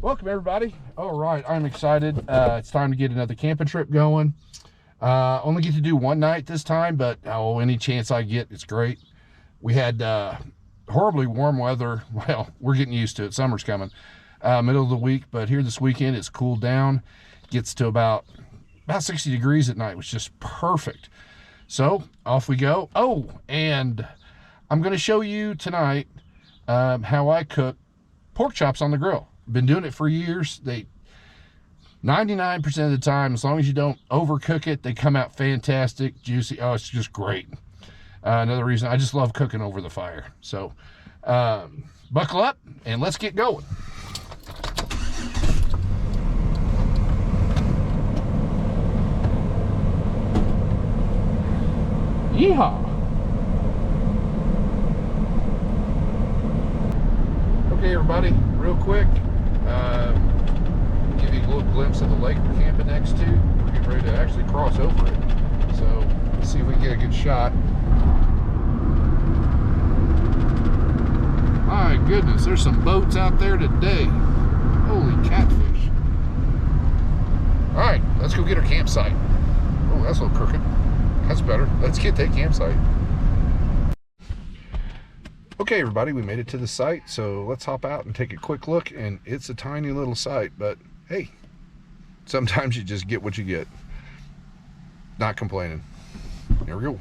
Welcome everybody. All right, I'm excited. It's time to get another camping trip going. Only get to do one night this time, but any chance I get, it's great. We had horribly warm weather. Well, we're getting used to it. Summer's coming. Middle of the week, but here this weekend it's cooled down. Gets to about 60 degrees at night, which is just perfect. So off we go. Oh, and I'm going to show you tonight how I cook pork chops on the grill. Been doing it for years. 99% of the time, as long as you don't overcook it, they come out fantastic, juicy. Oh, it's just great. Another reason, I just love cooking over the fire. So buckle up and let's get going. Yeehaw! Okay, everybody, real quick, give you a little glimpse of the lake we're camping next to. We're getting ready to actually cross over it. So let's see if we can get a good shot. My goodness, there's some boats out there today. Holy catfish. All right, let's go get our campsite. Oh, that's a little crooked. That's better. Let's get that campsite. Okay, everybody, we made it to the site, so let's hop out and take a quick look. And it's a tiny little site, but hey, sometimes you just get what you get. Not complaining. Here we go.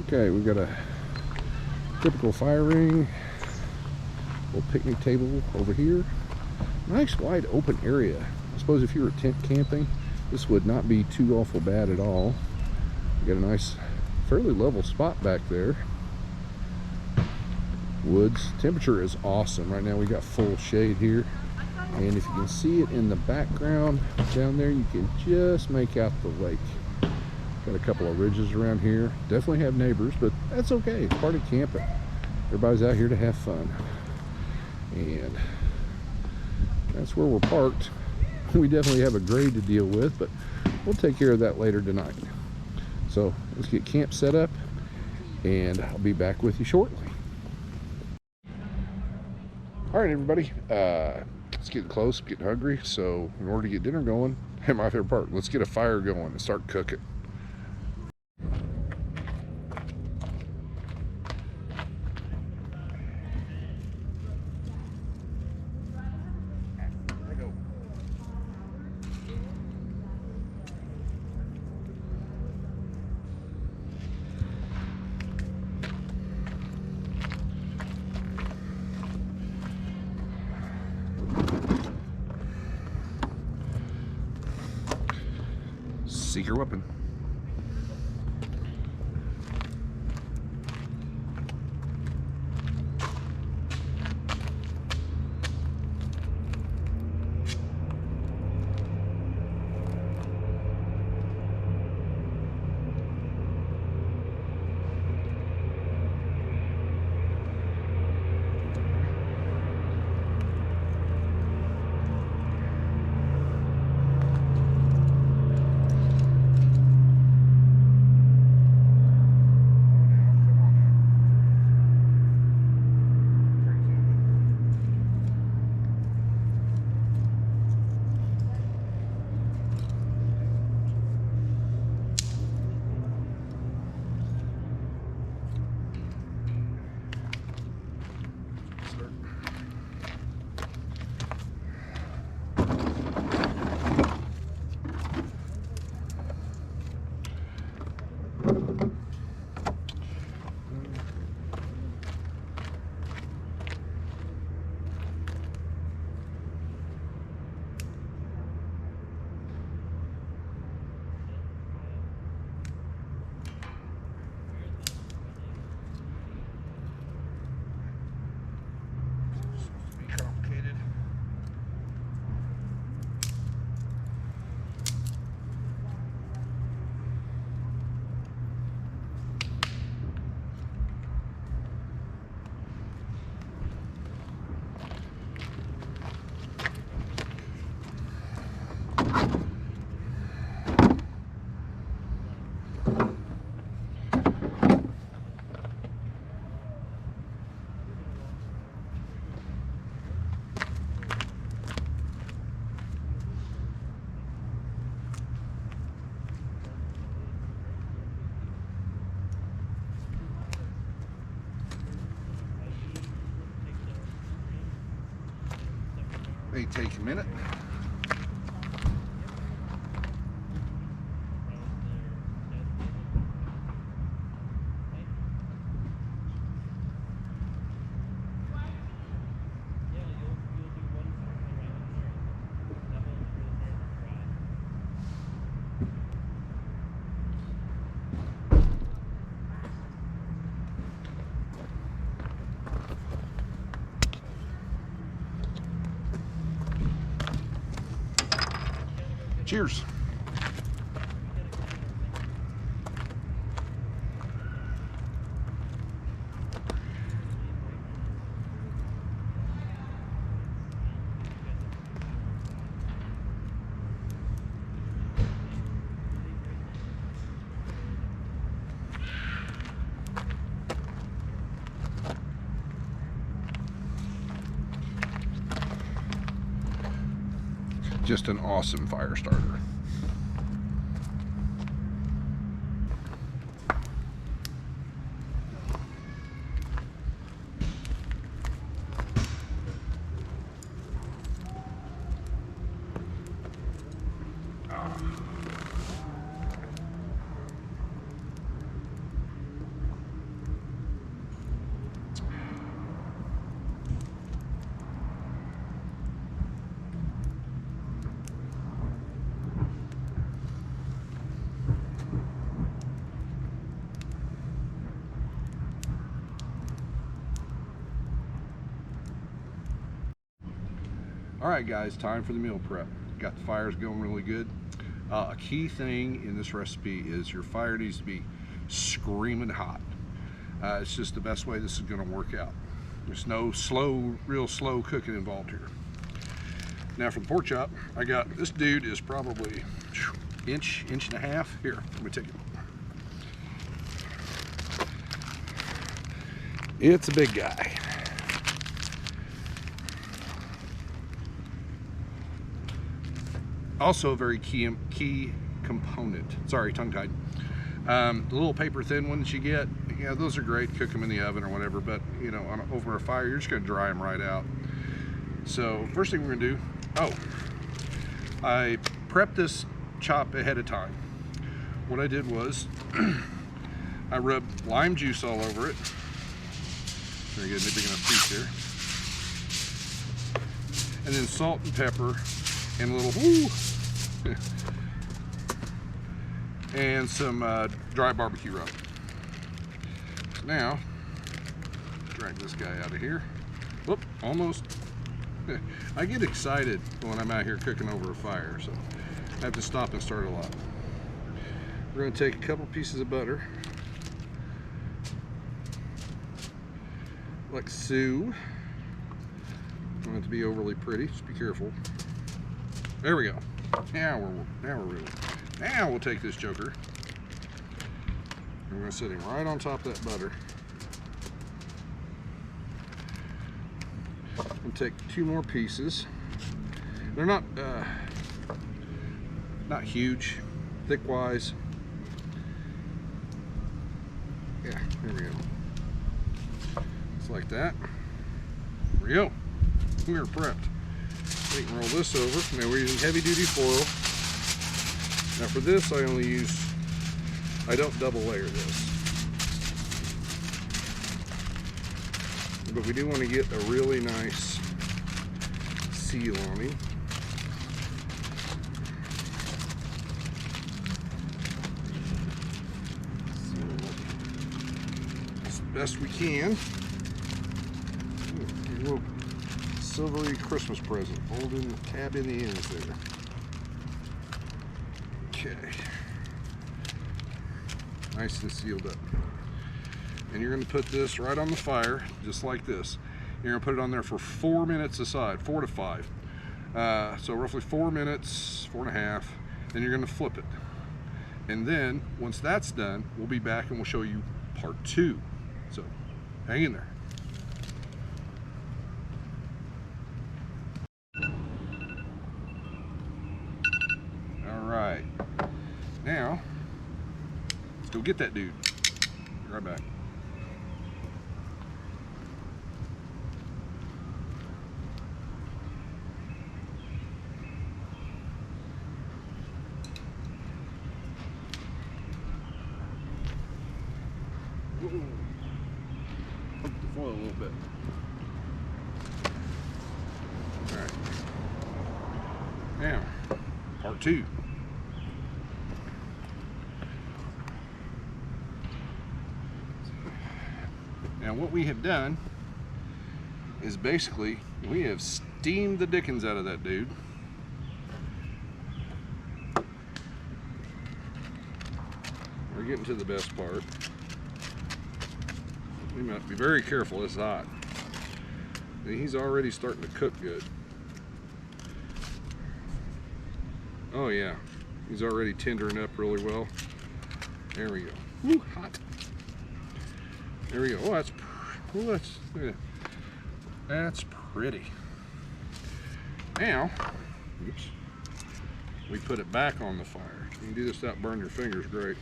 Okay, we've got a typical fire ring, little picnic table over here. Nice wide open area. I suppose if you were tent camping, this would not be too awful bad at all. We got a nice, fairly level spot back there. Woods. Temperature is awesome. Right now we got full shade here. And if you can see it in the background down there, you can just make out the lake. Got a couple of ridges around here. Definitely have neighbors, but that's okay. It's part of camping. Everybody's out here to have fun. And that's where we're parked. We definitely have a grade to deal with, but we'll take care of that later tonight. So let's get camp set up and I'll be back with you shortly. All right, everybody, it's getting close, getting hungry. So in order to get dinner going, and my favorite part, let's get a fire going and start cooking. Seek your weapon. may take a minute. Cheers. Just an awesome fire starter. All right, guys, time for the meal prep. Got the fires going really good. A key thing in this recipe is your fire needs to be screaming hot. It's just the best way this is going to work out. There's no real slow cooking involved here. Now for the pork chop, I got, this dude is probably inch and a half. Here, let me take it. It's a big guy. Also a very key component. Sorry, tongue-tied. The little paper thin ones you get, yeah, those are great. Cook them in the oven or whatever, but you know, over a fire, you're just gonna dry them right out. So first thing we're gonna do, I prepped this chop ahead of time. What I did was, I rubbed lime juice all over it. Try to get a big enough piece here. And then salt and pepper and a little, and some dry barbecue rub. So now, drag this guy out of here. Whoop, almost. I get excited when I'm out here cooking over a fire, so I have to stop and start a lot. We're going to take a couple pieces of butter, like so. Don't have to be overly pretty, just be careful. There we go. Now we'll take this joker and we're going to set him right on top of that butter. And take 2 more pieces. They're not huge, thick-wise. Yeah, there we go. Just like that. There we go. We're prepped. We can roll this over. Now we're using heavy-duty foil. Now for this, I don't double layer this. But we do want to get a really nice seal on him. As best we can. Ooh, a little silvery Christmas present, holding the tab in the ends there. Okay. Nice and sealed up. And you're going to put this right on the fire, just like this. You're going to put it on there for 4 minutes aside, 4 to 5. So roughly 4 minutes, 4.5. Then you're going to flip it. And then, once that's done, we'll be back and we'll show you part 2. So, hang in there. Alright. Now, let's go get that dude. Be right back. Pump the foil a little bit. All right. Now, part 2. Now what we have done is basically we have steamed the dickens out of that dude. We're getting to the best part. We must be very careful, it's hot. He's already starting to cook good. Oh yeah, he's already tendering up really well. There we go. Woo, hot. There we go. Oh, that's pretty. Now, oops, we put it back on the fire. You can do this without burning your fingers, great.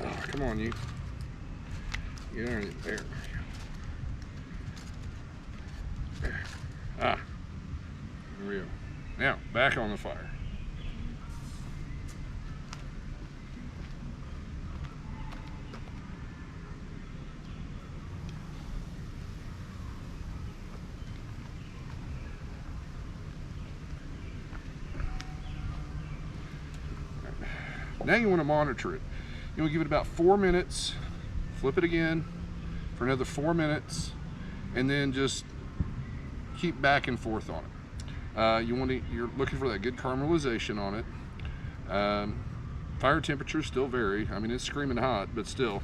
Oh, come on, you. Get on it there. Ah, there we go. Now, back on the fire. Now you want to monitor it. You want to give it about 4 minutes, flip it again for another 4 minutes, and then just keep back and forth on it. You're looking for that good caramelization on it. Fire temperatures still vary. I mean, it's screaming hot, but still.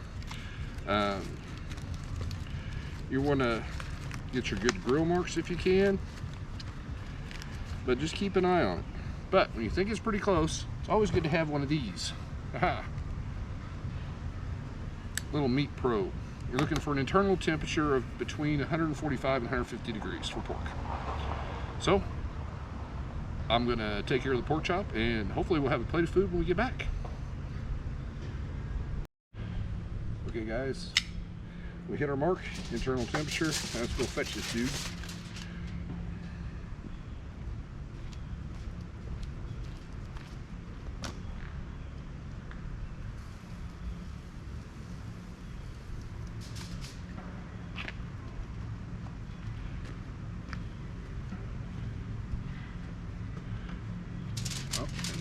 You want to get your good grill marks if you can, but just keep an eye on it. But when you think it's pretty close, it's always good to have one of these. Aha. Little meat probe. You're looking for an internal temperature of between 145 and 150 degrees for pork. So, I'm gonna take care of the pork chop and hopefully we'll have a plate of food when we get back. Okay guys, we hit our mark, internal temperature. Now let's go fetch this dude.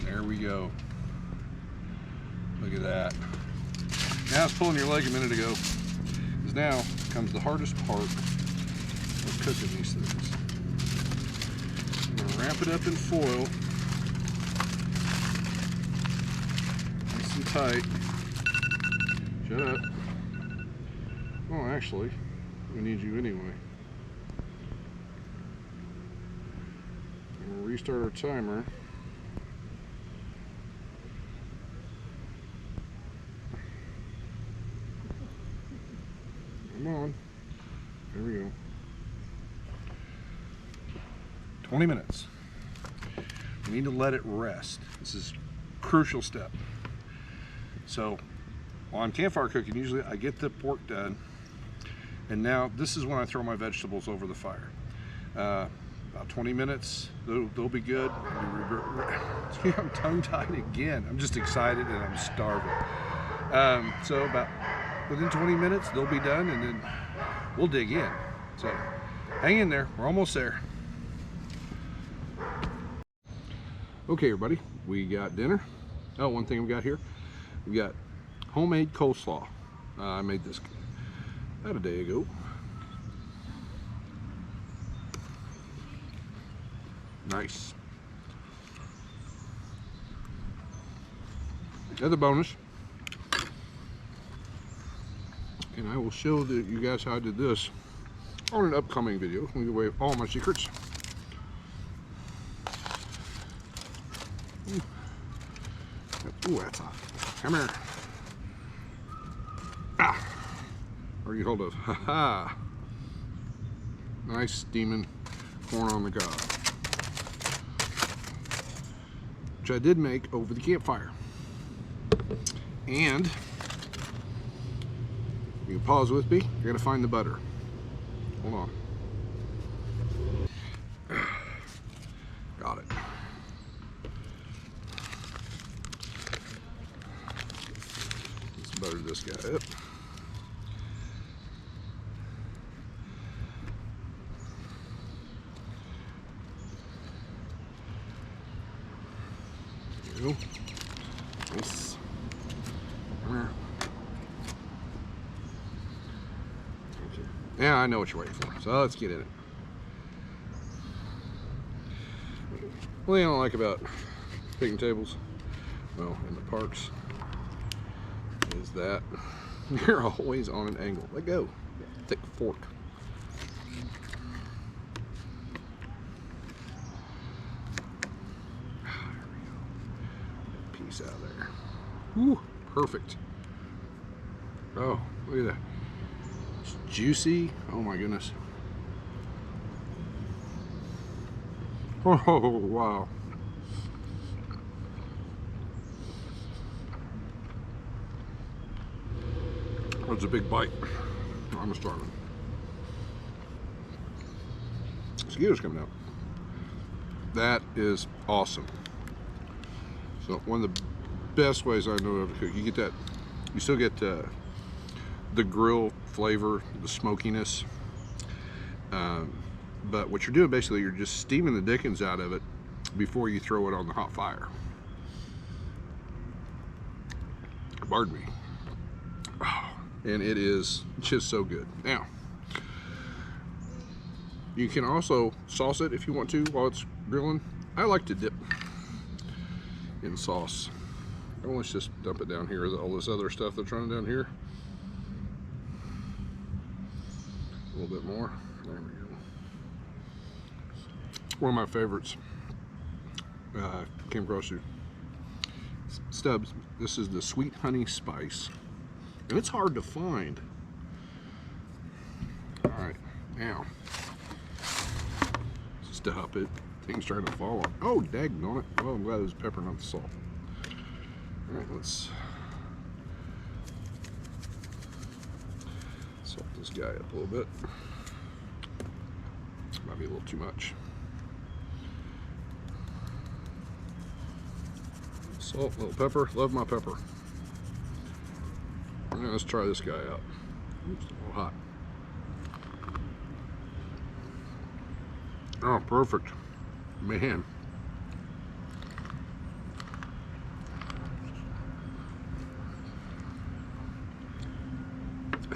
There we go. Look at that. Now it's pulling your leg a minute ago. Because now comes the hardest part of cooking these things. I'm going to wrap it up in foil. Nice and tight. Shut up. Oh, actually, we need you anyway. We'll restart our timer. Come on. There we go. 20 minutes. We need to let it rest. This is a crucial step. So, while I'm campfire cooking, usually I get the pork done, and now this is when I throw my vegetables over the fire. About 20 minutes, they'll be good. I'm tongue-tied again. I'm just excited and I'm starving. So about within 20 minutes, they'll be done, and then we'll dig in. So hang in there, we're almost there. Okay, everybody, we got dinner. Oh, one thing we got here, we got homemade coleslaw. I made this about a day ago. Nice. Another bonus. And I will show you guys how I did this on an upcoming video. I'm gonna give away all my secrets. Ooh, that's hot. Come here. Ah! Where are you hold of? Ha ha! Nice steaming corn on the cob, which I did make over the campfire. And you can pause with me. You're gonna find the butter. Hold on. Got it. Let's butter this guy up. Nice. Come here. Okay. Yeah, I know what you're waiting for. So let's get in it. One thing I don't like about picnic tables, well, in the parks, is that you're always on an angle. Let go. Thick fork. There we go. Piece out of there. Woo, perfect. Oh, look at that. It's juicy. Oh my goodness. Oh, wow. That's a big bite. I'm starving. Mosquitoes coming out. That is awesome. So one of the best ways I know how to cook. You get that. You still get the grill flavor, the smokiness. But what you're doing basically, you're just steaming the dickens out of it before you throw it on the hot fire. Pardon me. Oh, and it is just so good. Now, you can also sauce it if you want to while it's grilling. I like to dip in sauce. And let's just dump it down here. All this other stuff that's running down here. A little bit more. There we go. One of my favorites. Came across you. Stubbs. This is the sweet honey spice, and it's hard to find. All right, now stop it. Things trying to fall on. Oh, daggone it! Well, I'm glad it was pepper, not the salt. All right, let's salt this guy up a little bit. Might be a little too much. Salt, little pepper. Love my pepper. Now let's try this guy out. Oops, a little hot. Oh, perfect. Man.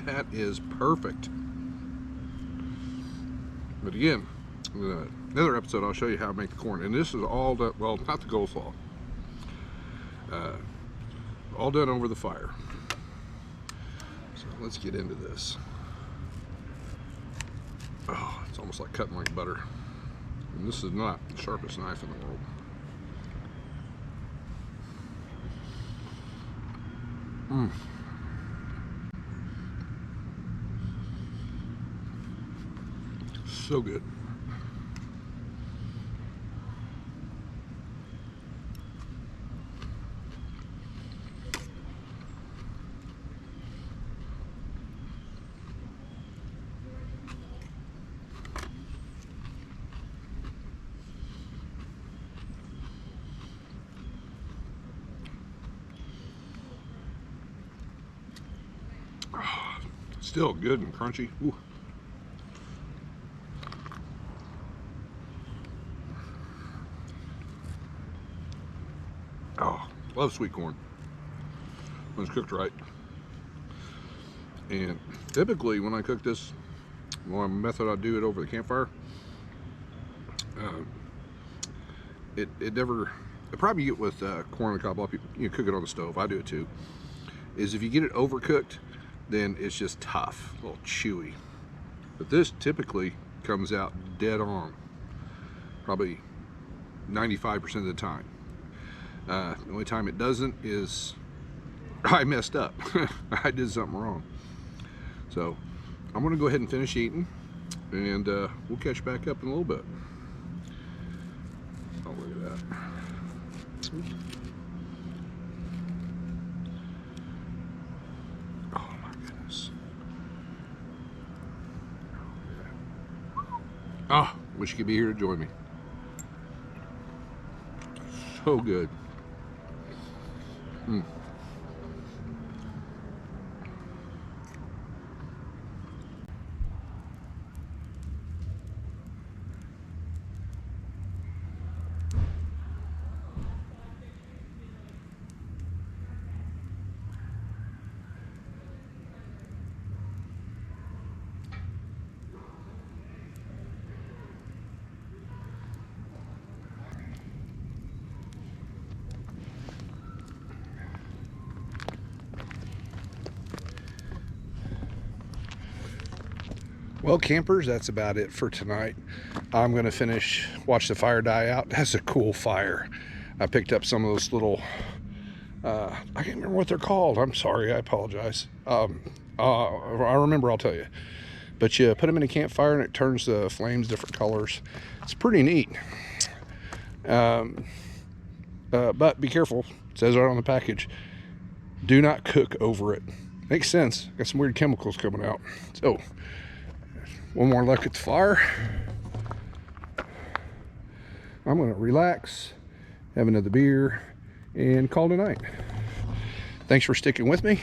That is perfect. But again, in another episode, I'll show you how to make the corn. And this is all done, well, not the coleslaw. All done over the fire. So let's get into this. Oh, it's almost like cutting like butter. And this is not the sharpest knife in the world. So good. Still good and crunchy. Ooh. Oh, love sweet corn when it's cooked right. And typically when I cook this, one method I do it over the campfire, it never, the problem you get with corn on the cob, a lot of people, you cook it on the stove, I do it too, is if you get it overcooked, then it's just tough, a little chewy. But this typically comes out dead on, probably 95% of the time. The only time it doesn't is I messed up. I did something wrong. So I'm gonna go ahead and finish eating, and we'll catch back up in a little bit. Oh, look at that. Oh my goodness. Oh, wish you could be here to join me. So good. Well, campers, that's about it for tonight. I'm gonna watch the fire die out. That's a cool fire. I picked up some of those little, I can't remember what they're called. I'm sorry, I apologize. I remember, I'll tell you. But you put them in a campfire and it turns the flames different colors. It's pretty neat. But be careful. It says right on the package, do not cook over it. Makes sense. Got some weird chemicals coming out. So, one more look at the fire. I'm gonna relax, have another beer, and call it a night. Thanks for sticking with me.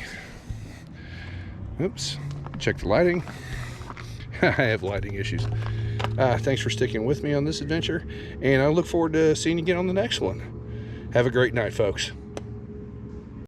Oops, check the lighting. I have lighting issues. Thanks for sticking with me on this adventure, and I look forward to seeing you again on the next one. Have a great night, folks.